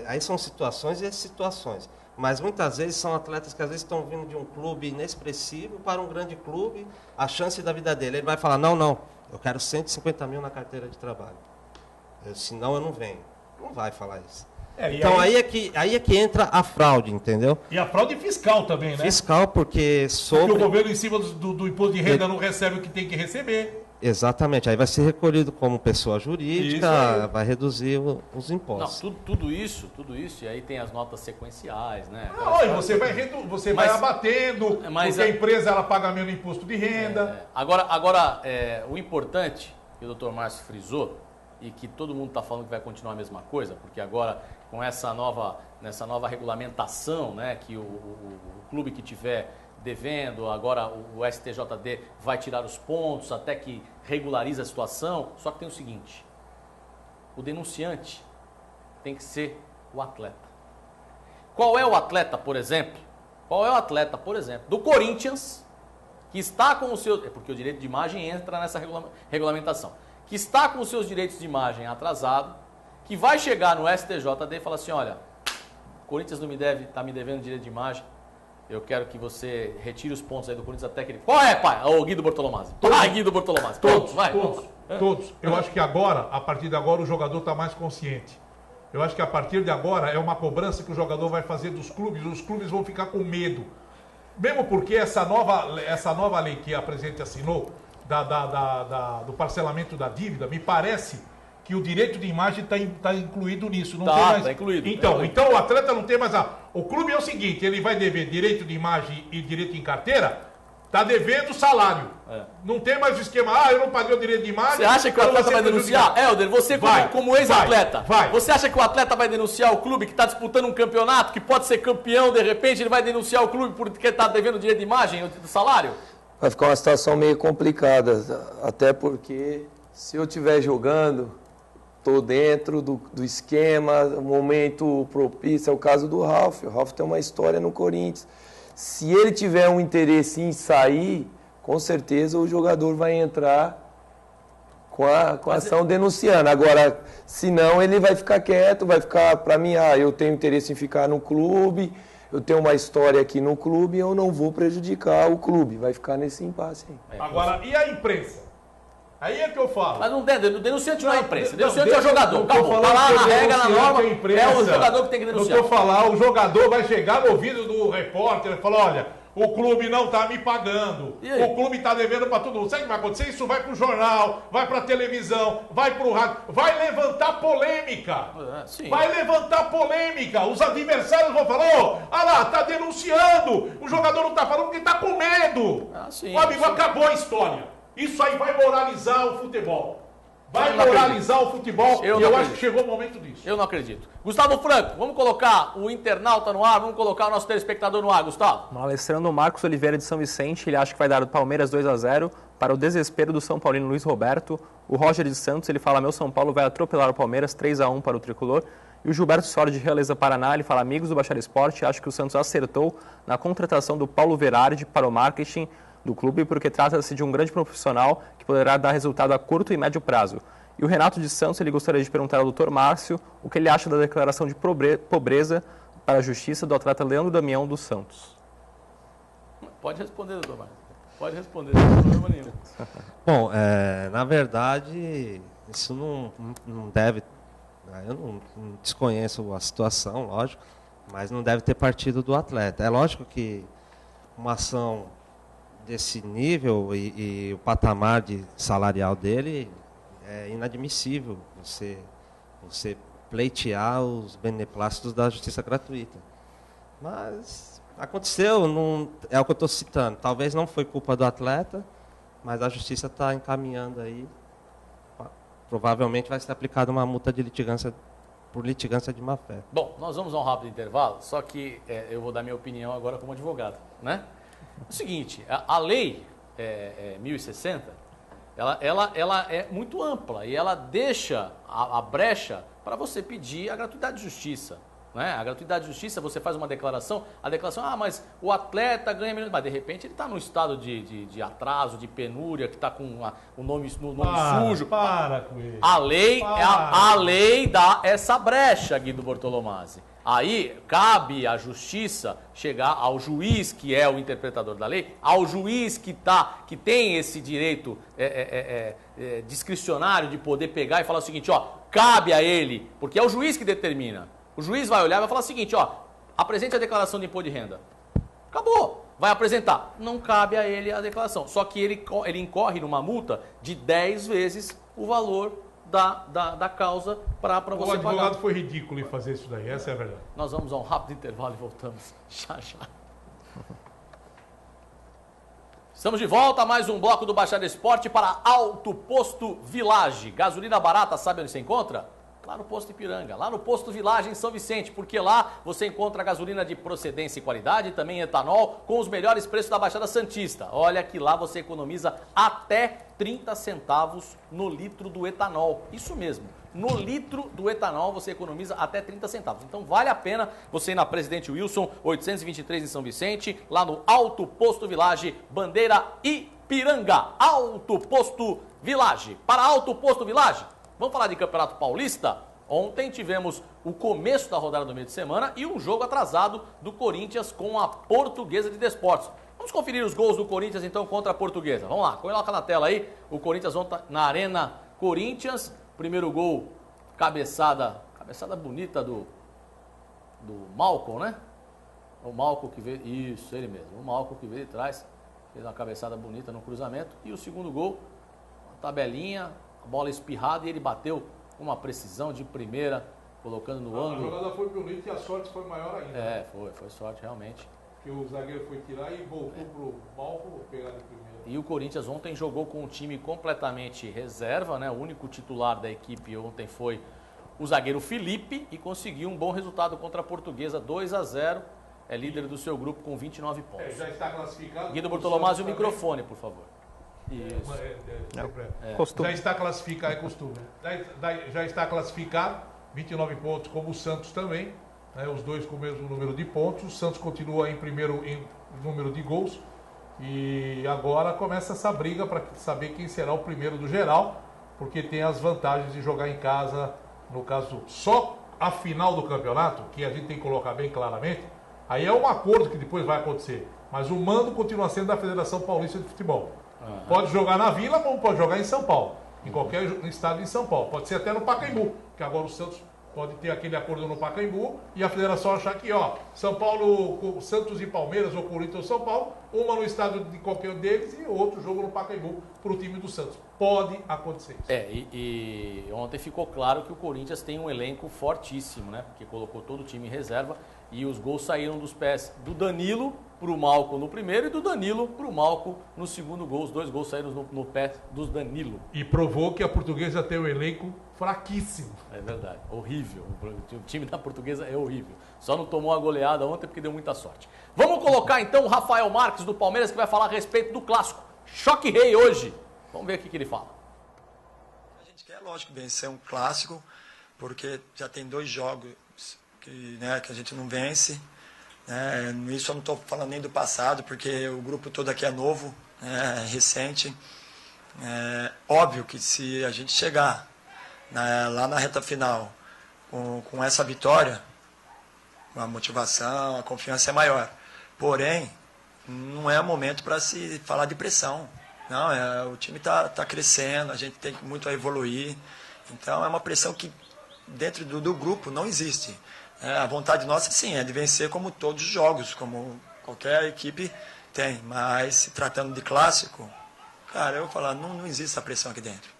aí são situações e situações, mas muitas vezes são atletas que às vezes estão vindo de um clube inexpressivo para um grande clube, a chance da vida dele. Ele vai falar, não, eu quero 150 mil na carteira de trabalho, senão eu não venho. Não vai falar isso. Então aí é que entra a fraude, entendeu? E a fraude fiscal também, né? Fiscal, porque Porque o governo em cima do imposto de renda não recebe o que tem que receber. Exatamente, aí vai ser recolhido como pessoa jurídica, vai reduzir os impostos. Não, tudo isso, e aí tem as notas sequenciais, né? Você vai abatendo, porque a empresa ela paga menos imposto de renda. Agora, o importante que o Dr. Márcio frisou, e que todo mundo está falando que vai continuar a mesma coisa, porque agora, com nessa nova regulamentação, né, que o clube que tiver devendo, agora o STJD vai tirar os pontos até que regularize a situação. Só que tem o seguinte, o denunciante tem que ser o atleta. Qual é o atleta, por exemplo? Do Corinthians, que está com os seus... Porque o direito de imagem entra nessa regulamentação. Que está com os seus direitos de imagem atrasado, que vai chegar no STJD e falar assim, olha, o Corinthians está me devendo direito de imagem, eu quero que você retire os pontos aí do Corinthians até que ele... Qual é, pai? O Guido Bortolomazzi. Guido Bortolomazzi. Todos. Eu acho que agora, a partir de agora, o jogador está mais consciente. Eu acho que a partir de agora é uma cobrança que o jogador vai fazer dos clubes. Os clubes vão ficar com medo. Mesmo porque essa nova lei que a presidente assinou, do parcelamento da dívida, me parece que o direito de imagem está incluído nisso. Está incluído. Então o atleta não tem mais... O clube é o seguinte, ele vai dever direito de imagem e direito em carteira, está devendo salário. Não tem mais o esquema, eu não paguei o direito de imagem... Você acha que o atleta vai denunciar? Helder, você como ex-atleta, você acha que o atleta vai denunciar o clube que está disputando um campeonato, que pode ser campeão, de repente ele vai denunciar o clube porque está devendo direito de imagem, do salário? Vai ficar uma situação meio complicada, até porque se eu estiver jogando... Estou dentro do esquema, o momento propício, é o caso do Ralf. O Ralf tem uma história no Corinthians. Se ele tiver um interesse em sair, com certeza o jogador vai entrar com a ação denunciando. Agora, se não, ele vai ficar quieto, vai ficar, para mim, eu tenho interesse em ficar no clube, eu tenho uma história aqui no clube, eu não vou prejudicar o clube. Vai ficar nesse impasse aí. Agora, e a imprensa? Aí é que eu falo. Mas não tem, denunciante não é a imprensa, denunciante é o jogador. Acabou. Tá lá na regra, na norma, é o jogador que tem que denunciar. Eu tô falando, o jogador vai chegar no ouvido do repórter e falar, olha, o clube não está me pagando, o clube está devendo para todo mundo. Sabe o que vai acontecer? Isso vai para o jornal, vai para a televisão, vai para o rádio, vai levantar polêmica. Vai levantar polêmica. Os adversários vão falar, olha lá, está denunciando, o jogador não está falando porque está com medo. Amigo, acabou a história. Isso aí vai moralizar o futebol. Vai moralizar o futebol. Eu acho que chegou o momento disso. Eu não acredito. Gustavo Franco, vamos colocar o internauta no ar, vamos colocar o nosso telespectador no ar, Gustavo. O Alessandro Marcos Oliveira de São Vicente, ele acha que vai dar o Palmeiras 2-0 para o desespero do São Paulino Luiz Roberto. O Roger de Santos, ele fala, meu São Paulo vai atropelar o Palmeiras 3-1 para o Tricolor. E o Gilberto Sori de Realeza Paraná, ele fala, amigos do Baixar Esporte, acho que o Santos acertou na contratação do Paulo Verardi para o marketing do clube, porque trata-se de um grande profissional que poderá dar resultado a curto e médio prazo. E o Renato de Santos, ele gostaria de perguntar ao Dr. Márcio o que ele acha da declaração de pobreza para a justiça do atleta Leandro Damião dos Santos. Pode responder, doutor Márcio. Pode responder, não tem problema nenhum. Bom, na verdade, isso não deve... Eu não desconheço a situação, lógico, mas não deve ter partido do atleta. É lógico que uma ação desse nível e o patamar salarial dele é inadmissível você pleitear os beneplácitos da justiça gratuita. Mas aconteceu, é o que eu estou citando. Talvez não foi culpa do atleta, mas a justiça está encaminhando aí. Provavelmente vai ser aplicada uma multa de litigância por litigância de má-fé. Bom, nós vamos a um rápido intervalo, só que eu vou dar minha opinião agora como advogado, né? É o seguinte, a lei 1060, ela é muito ampla e ela deixa a brecha para você pedir a gratuidade de justiça. Né? A gratuidade de justiça, você faz uma declaração, a declaração, mas o atleta ganha menos, mas de repente ele está num estado de atraso, de penúria, que está com o nome sujo. Para com isso. A lei dá essa brecha, Guido Bortolomazzi. Aí cabe à justiça chegar ao juiz, que é o interpretador da lei, ao juiz que tem esse direito discricionário de poder pegar e falar o seguinte, cabe a ele, porque é o juiz que determina. O juiz vai olhar e vai falar o seguinte, apresente a declaração de imposto de renda. Acabou. Vai apresentar. Não cabe a ele a declaração. Só que ele incorre numa multa de 10 vezes o valor da causa para você pagar. O advogado foi ridículo em fazer isso daí, essa é a verdade. Nós vamos a um rápido intervalo e voltamos já. Estamos de volta a mais um bloco do Baixada Esporte para Alto Posto Village. Gasolina barata, sabe onde você encontra? Lá no Posto Ipiranga, lá no Posto Village em São Vicente, porque lá você encontra gasolina de procedência e qualidade e também etanol com os melhores preços da Baixada Santista. Olha que lá você economiza até 30 centavos no litro do etanol. Isso mesmo, no litro do etanol você economiza até 30 centavos. Então vale a pena você ir na Presidente Wilson, 823 em São Vicente, lá no Alto Posto Village, bandeira Ipiranga. Alto Posto Village. Para Alto Posto Village, vamos falar de Campeonato Paulista? Ontem tivemos o começo da rodada do meio de semana e um jogo atrasado do Corinthians com a Portuguesa de Desportos. Vamos conferir os gols do Corinthians então contra a Portuguesa. Vamos lá, coloca na tela aí. O Corinthians ontem na Arena Corinthians. Primeiro gol, cabeçada bonita do Malcom, né? O Malcom que veio, isso, ele mesmo. O Malcom que veio de trás, fez uma cabeçada bonita no cruzamento. E o segundo gol, uma tabelinha, a bola espirrada e ele bateu com uma precisão de primeira, colocando no ângulo. A jogada foi bonita e a sorte foi maior ainda. Foi sorte realmente. Que o zagueiro foi tirar e voltou pro Malcom pegar de primeira. E o Corinthians ontem jogou com um time completamente reserva, né? O único titular da equipe ontem foi o zagueiro Felipe e conseguiu um bom resultado contra a Portuguesa, 2-0. É líder do seu grupo com 29 pontos. Já está classificado. Guido Bortolomazzi, o microfone, por favor. Isso. Já está classificado, é costume. Já está classificado, 29 pontos, como o Santos também, né, os dois com o mesmo número de pontos. O Santos continua em primeiro em número de gols. E agora começa essa briga para saber quem será o primeiro do geral, porque tem as vantagens de jogar em casa, no caso, só a final do campeonato, que a gente tem que colocar bem claramente. Aí é um acordo que depois vai acontecer. Mas o mando continua sendo da Federação Paulista de Futebol. Pode jogar na Vila, como pode jogar em São Paulo. Em qualquer estado em São Paulo. Pode ser até no Pacaembu, que agora o Santos pode ter aquele acordo no Pacaembu e a federação achar que, São Paulo, Santos e Palmeiras, ou Corinthians ou São Paulo, uma no estado de qualquer um deles e outro jogo no Pacaembu para o time do Santos. Pode acontecer isso. E ontem ficou claro que o Corinthians tem um elenco fortíssimo, né? Porque colocou todo o time em reserva e os gols saíram dos pés do Danilo para o Malcom no primeiro e do Danilo para o Malcom no segundo gol. Os dois gols saíram no pé dos Danilo. E provou que a Portuguesa tem um elenco fraquíssimo. É verdade, horrível. O time da Portuguesa é horrível. Só não tomou a goleada ontem porque deu muita sorte. Vamos colocar então o Rafael Marques do Palmeiras, que vai falar a respeito do clássico. Choque Rei hoje. Vamos ver o que ele fala. A gente quer, lógico, vencer um clássico, porque já tem 2 jogos que a gente não vence. Isso eu não estou falando nem do passado, porque o grupo todo aqui é novo, recente. Óbvio que se a gente chegar lá na reta final com essa vitória, a motivação, a confiança é maior. Porém, não é momento para se falar de pressão. Não, o time está crescendo, a gente tem muito a evoluir. Então é uma pressão que dentro do grupo não existe. A vontade nossa, sim, é de vencer como todos os jogos, como qualquer equipe tem. Mas se tratando de clássico, cara, eu vou falar, não existe essa pressão aqui dentro.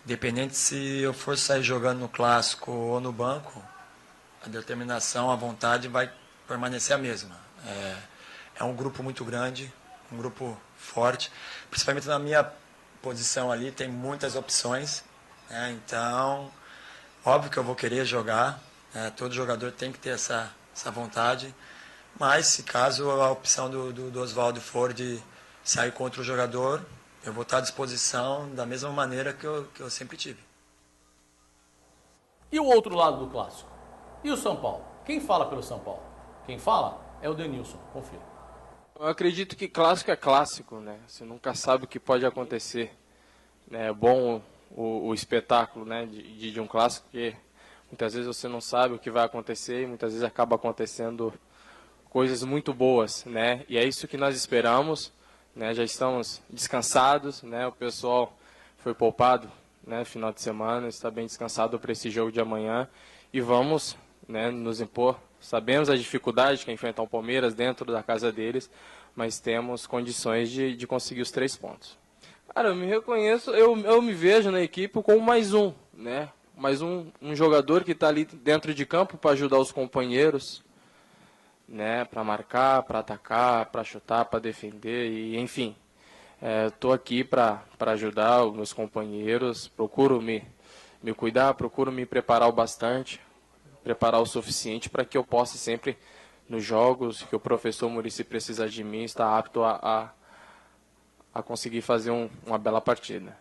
Independente se eu for sair jogando no clássico ou no banco, a determinação, a vontade vai permanecer a mesma. É um grupo muito grande, um grupo forte, principalmente na minha posição ali, tem muitas opções, então, óbvio que eu vou querer jogar, todo jogador tem que ter essa vontade, mas se caso a opção do Oswaldo for de sair contra o jogador, eu vou estar à disposição da mesma maneira que eu sempre tive. E o outro lado do clássico? E o São Paulo? Quem fala pelo São Paulo? Quem fala é o Denilson, confira. Eu acredito que clássico é clássico, né? Você nunca sabe o que pode acontecer. É bom o espetáculo, né, de um clássico, porque muitas vezes você não sabe o que vai acontecer e muitas vezes acaba acontecendo coisas muito boas, né? E é isso que nós esperamos, né? Já estamos descansados, né? O pessoal foi poupado, né, final de semana, está bem descansado para esse jogo de amanhã e vamos, né, nos impor. Sabemos a dificuldade que é enfrentar o Palmeiras dentro da casa deles, mas temos condições de conseguir os 3 pontos. Cara, eu me reconheço, eu me vejo na equipe como mais um, né? Mais um jogador que está ali dentro de campo para ajudar os companheiros, né? Para marcar, para atacar, para chutar, para defender, e enfim. Estou aqui para ajudar os meus companheiros, procuro me cuidar, procuro me preparar o bastante, preparar o suficiente para que eu possa sempre, nos jogos que o professor Muricy precisar de mim, estar apto a conseguir fazer uma bela partida.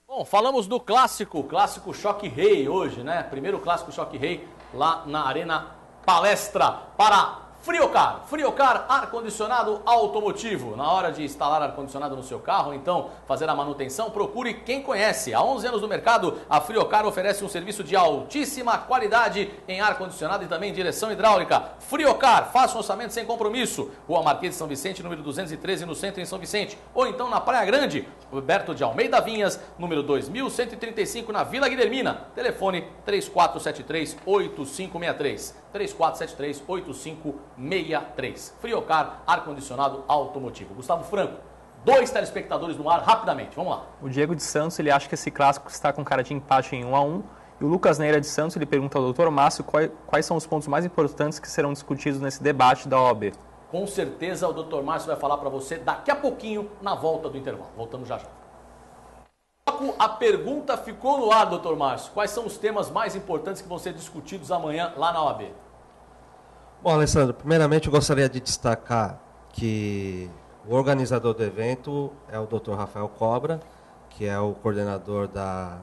Bom, falamos do clássico Choque Rei hoje, né? Primeiro clássico Choque Rei lá na Arena Palestra para Friocar. Friocar, ar-condicionado automotivo. Na hora de instalar ar-condicionado no seu carro, então fazer a manutenção, procure quem conhece. Há 11 anos no mercado, a Friocar oferece um serviço de altíssima qualidade em ar-condicionado e também direção hidráulica. Friocar, faça um orçamento sem compromisso. Rua Marquês de São Vicente, número 213, no centro em São Vicente. Ou então na Praia Grande, Roberto de Almeida Vinhas, número 2135, na Vila Guilhermina. Telefone 3473-8563. 3473-8563. Friocar, ar-condicionado automotivo. Gustavo Franco, 2 telespectadores no ar, rapidamente, vamos lá. O Diego de Santos, ele acha que esse clássico está com cara de empate em 1-1. E o Lucas Neira de Santos, ele pergunta ao Dr. Márcio quais são os pontos mais importantes que serão discutidos nesse debate da OAB. Com certeza o Dr. Márcio vai falar para você daqui a pouquinho, na volta do intervalo. Voltamos já já. A pergunta ficou no ar, Dr. Márcio. Quais são os temas mais importantes que vão ser discutidos amanhã lá na OAB? Bom, Alessandro, primeiramente eu gostaria de destacar que o organizador do evento é o Dr. Rafael Cobra, que é o coordenador da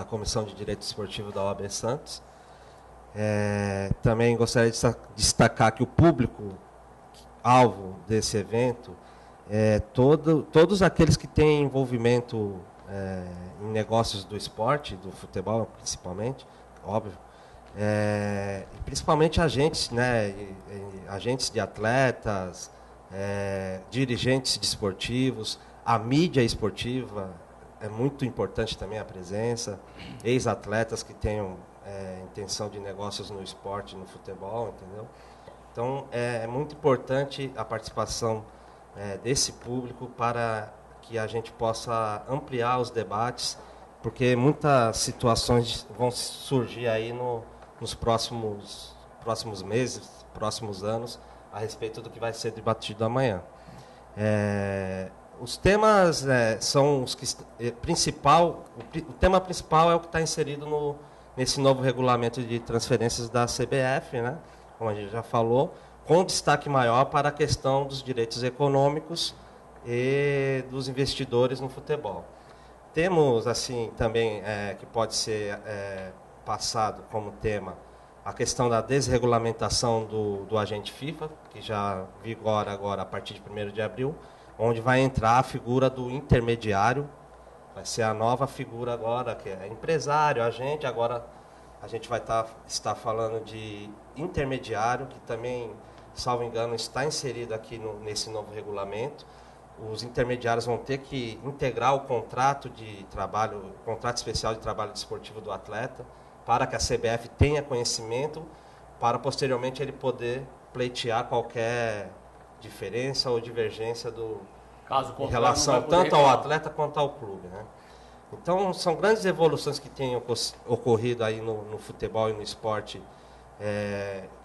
Comissão de Direito Esportivo da OAB Santos. Também gostaria de destacar que o público-alvo desse evento é todos aqueles que têm envolvimento em negócios do esporte, do futebol principalmente, óbvio. Principalmente agentes, né, agentes de atletas, dirigentes desportivos, a mídia esportiva, é muito importante também a presença, ex-atletas que tenham intenção de negócios no esporte, no futebol, entendeu? Então, é muito importante a participação desse público para que a gente possa ampliar os debates, porque muitas situações vão surgir aí nos próximos meses, próximos anos, a respeito do que vai ser debatido amanhã. Os temas são os que... O tema principal é o que está inserido nesse novo regulamento de transferências da CBF, né? Como a gente já falou, com destaque maior para a questão dos direitos econômicos e dos investidores no futebol. Temos, assim, também, que pode ser passado como tema, a questão da desregulamentação do agente FIFA, que já vigora agora a partir de 1º de abril, onde vai entrar a figura do intermediário, vai ser a nova figura agora, que é empresário, agente, agora a gente vai estar falando de intermediário, que também, salvo engano, está inserido aqui nesse novo regulamento. Os intermediários vão ter que integrar o contrato de trabalho, o contrato especial de trabalho desportivo do atleta, para que a CBF tenha conhecimento, para posteriormente ele poder pleitear qualquer diferença ou divergência em relação tanto ao atleta quanto ao clube, né? Então, são grandes evoluções que têm ocorrido aí no futebol e no esporte,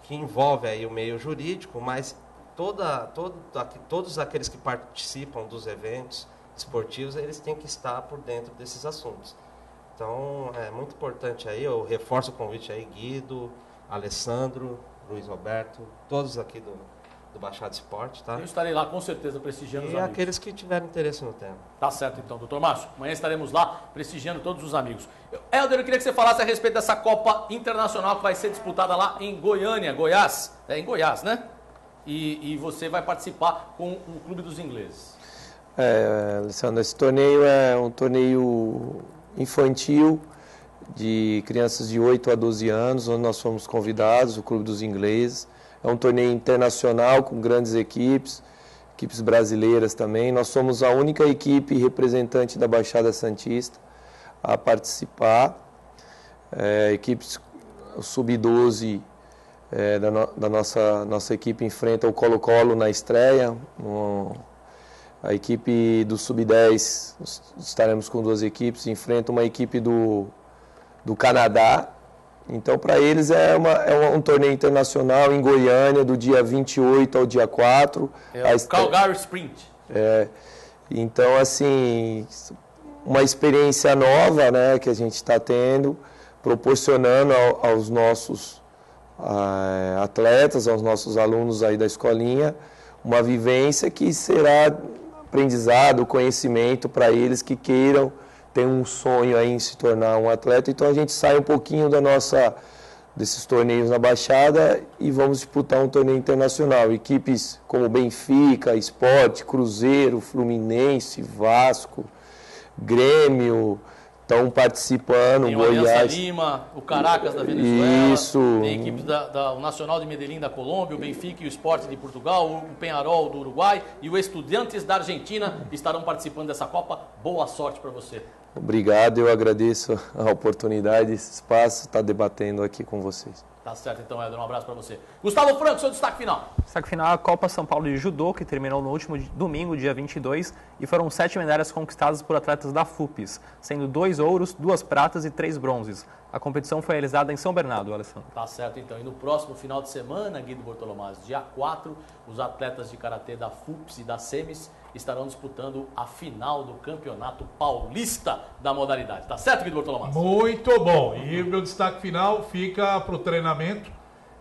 que envolve aí o meio jurídico, mas todos aqueles que participam dos eventos esportivos, eles têm que estar por dentro desses assuntos. Então, é muito importante aí, eu reforço o convite aí, Guido, Alessandro, Luiz Roberto, todos aqui do Baixada Esporte, tá? Eu estarei lá com certeza prestigiando os E amigos. aqueles que tiverem interesse no tema. Tá certo então, doutor Márcio. Amanhã estaremos lá prestigiando todos os amigos. Helder, eu queria que você falasse a respeito dessa Copa Internacional que vai ser disputada lá em Goiânia, Goiás. É em Goiás, né? E você vai participar com o Clube dos Ingleses. Alessandro, esse torneio é um torneio infantil de crianças de 8 a 12 anos, onde nós fomos convidados, o Clube dos Ingleses. É um torneio internacional com grandes equipes brasileiras também. Nós somos a única equipe representante da Baixada Santista a participar. Equipes sub-12 da nossa equipe enfrenta o Colo-Colo na estreia. A equipe do sub-10, estaremos com 2 equipes, enfrenta uma equipe do Canadá. Então, para eles é um torneio internacional em Goiânia, do dia 28 ao dia 4. É o Calgary Sprint. Então, assim, uma experiência nova, né, que a gente está tendo, proporcionando aos nossos atletas, aos nossos alunos aí da escolinha, uma vivência que será aprendizado, conhecimento para eles que queiram ter um sonho aí em se tornar um atleta. Então a gente sai um pouquinho desses torneios na Baixada e vamos disputar um torneio internacional. Equipes como Benfica, Sport, Cruzeiro, Fluminense, Vasco, Grêmio estão participando. Tem o Aliança Lima, o Caracas da Venezuela, isso. Tem equipes o Nacional de Medellín da Colômbia, o Benfica e o Sport de Portugal, o Peñarol do Uruguai e o Estudiantes da Argentina estarão participando dessa Copa. Boa sorte para você. Obrigado, eu agradeço a oportunidade, esse espaço, estar debatendo aqui com vocês. Tá certo então, Helder, um abraço para você. Gustavo Franco, seu destaque final. Destaque final é a Copa São Paulo de Judô, que terminou no último domingo, dia 22, e foram 7 medalhas conquistadas por atletas da FUPES, sendo 2 ouros, 2 pratas e 3 bronzes. A competição foi realizada em São Bernardo, Alessandro. Tá certo então. E no próximo final de semana, Guido Bortolomaz, dia 4, os atletas de karatê da FUPES e da SEMES estarão disputando a final do Campeonato Paulista da modalidade. Tá certo, Guido Bortolomaz? Muito bom. E o meu destaque final fica para o treinamento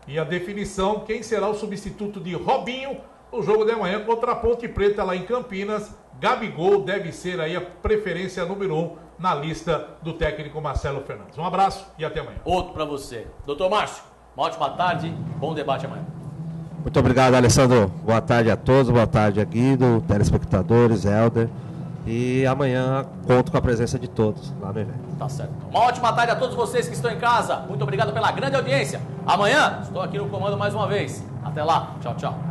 e a definição, quem será o substituto de Robinho no jogo de amanhã contra a Ponte Preta lá em Campinas. Gabigol deve ser aí a preferência número 1 na lista do técnico Marcelo Fernandes. Um abraço e até amanhã. Outro para você. Doutor Márcio, uma ótima tarde, bom debate amanhã. Muito obrigado, Alessandro. Boa tarde a todos, boa tarde a Guido, telespectadores, Helder. E amanhã conto com a presença de todos lá no evento. Tá certo. Uma ótima tarde a todos vocês que estão em casa. Muito obrigado pela grande audiência. Amanhã estou aqui no comando mais uma vez. Até lá. Tchau, tchau.